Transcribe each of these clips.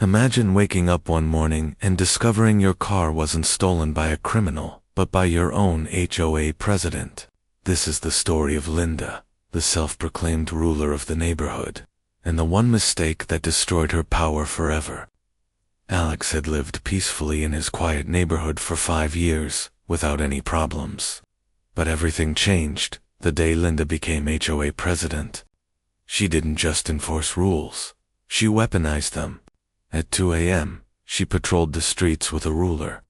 Imagine waking up one morning and discovering your car wasn't stolen by a criminal, but by your own HOA president. This is the story of Linda, the self-proclaimed ruler of the neighborhood, and the one mistake that destroyed her power forever. Alex had lived peacefully in his quiet neighborhood for 5 years, without any problems. But everything changed the day Linda became HOA president. She didn't just enforce rules, she weaponized them. At 2 a.m., she patrolled the streets with a ruler,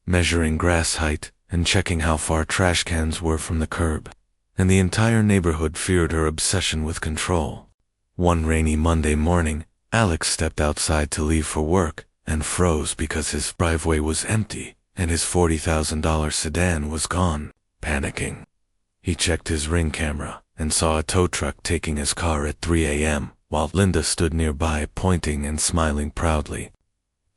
measuring grass height and checking how far trash cans were from the curb. And the entire neighborhood feared her obsession with control. One rainy Monday morning, Alex stepped outside to leave for work and froze because his driveway was empty and his $40,000 sedan was gone. Panicking, he checked his Ring camera and saw a tow truck taking his car at 3 a.m. while Linda stood nearby pointing and smiling proudly.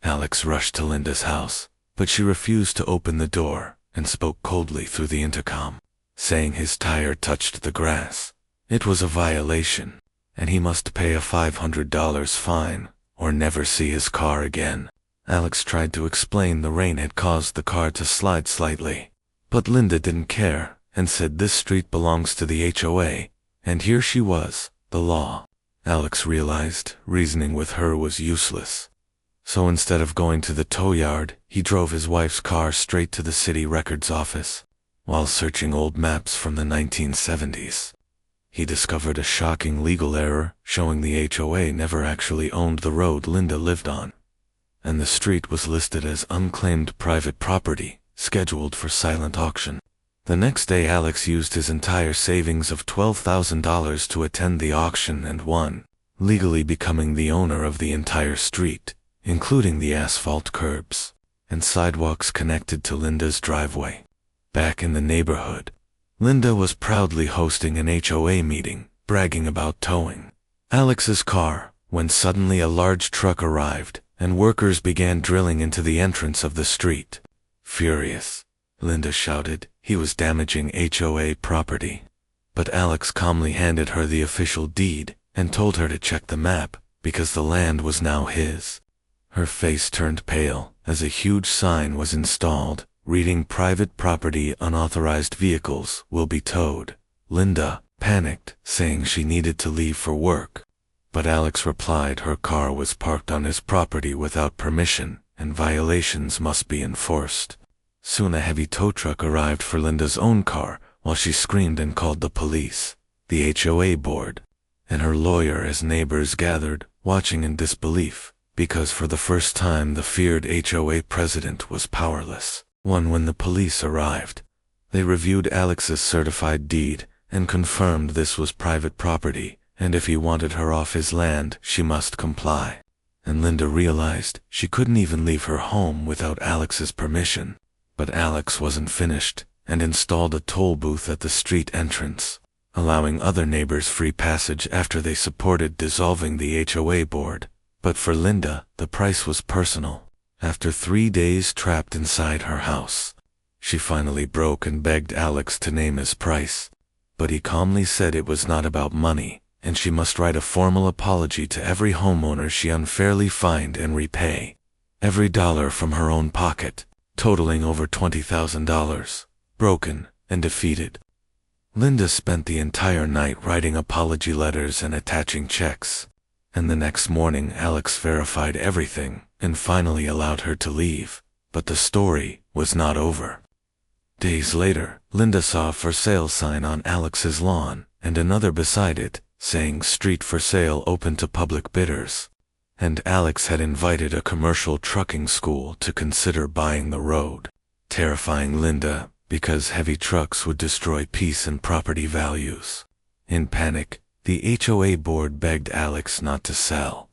Alex rushed to Linda's house, but she refused to open the door and spoke coldly through the intercom, saying his tire touched the grass. It was a violation, and he must pay a $500 fine or never see his car again. Alex tried to explain the rain had caused the car to slide slightly, but Linda didn't care and said this street belongs to the HOA, and here she was, the law. Alex realized reasoning with her was useless. So instead of going to the tow yard, he drove his wife's car straight to the city records office. While searching old maps from the 1970s, he discovered a shocking legal error showing the HOA never actually owned the road Linda lived on, and the street was listed as unclaimed private property, scheduled for silent auction. The next day Alex used his entire savings of $12,000 to attend the auction and won, legally becoming the owner of the entire street, including the asphalt curbs and sidewalks connected to Linda's driveway. Back in the neighborhood, Linda was proudly hosting an HOA meeting, bragging about towing Alex's car, when suddenly a large truck arrived and workers began drilling into the entrance of the street. Furious, Linda shouted he was damaging HOA property. But Alex calmly handed her the official deed and told her to check the map because the land was now his. Her face turned pale as a huge sign was installed, reading private property unauthorized vehicles will be towed. Linda panicked, saying she needed to leave for work. But Alex replied her car was parked on his property without permission and violations must be enforced. Soon a heavy tow truck arrived for Linda's own car while she screamed and called the police, the HOA board, and her lawyer as neighbors gathered, watching in disbelief, because for the first time the feared HOA president was powerless. When the police arrived, they reviewed Alex's certified deed and confirmed this was private property, and if he wanted her off his land, she must comply. And Linda realized she couldn't even leave her home without Alex's permission. But Alex wasn't finished and installed a toll booth at the street entrance, allowing other neighbors free passage after they supported dissolving the HOA board. But for Linda, the price was personal. After 3 days trapped inside her house, she finally broke and begged Alex to name his price. But he calmly said it was not about money, and she must write a formal apology to every homeowner she unfairly fined and repay every dollar from her own pocket, totaling over $20,000, broken and defeated. Linda spent the entire night writing apology letters and attaching checks, and the next morning Alex verified everything and finally allowed her to leave. But the story was not over. Days later, Linda saw a for sale sign on Alex's lawn and another beside it, saying street for sale open to public bidders. And Alex had invited a commercial trucking school to consider buying the road, terrifying Linda because heavy trucks would destroy peace and property values. In panic, the HOA board begged Alex not to sell,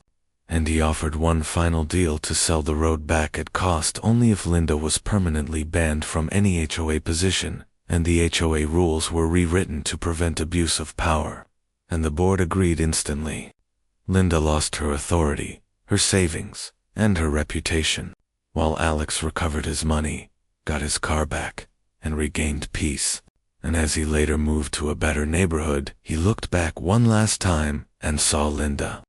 and he offered one final deal to sell the road back at cost only if Linda was permanently banned from any HOA position, and the HOA rules were rewritten to prevent abuse of power. And the board agreed instantly. Linda lost her authority, her savings, and her reputation, while Alex recovered his money, got his car back, and regained peace. And as he later moved to a better neighborhood, he looked back one last time and saw Linda,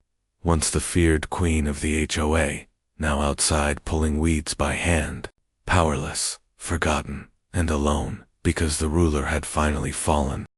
once the feared queen of the HOA, now outside pulling weeds by hand, powerless, forgotten, and alone, because the ruler had finally fallen.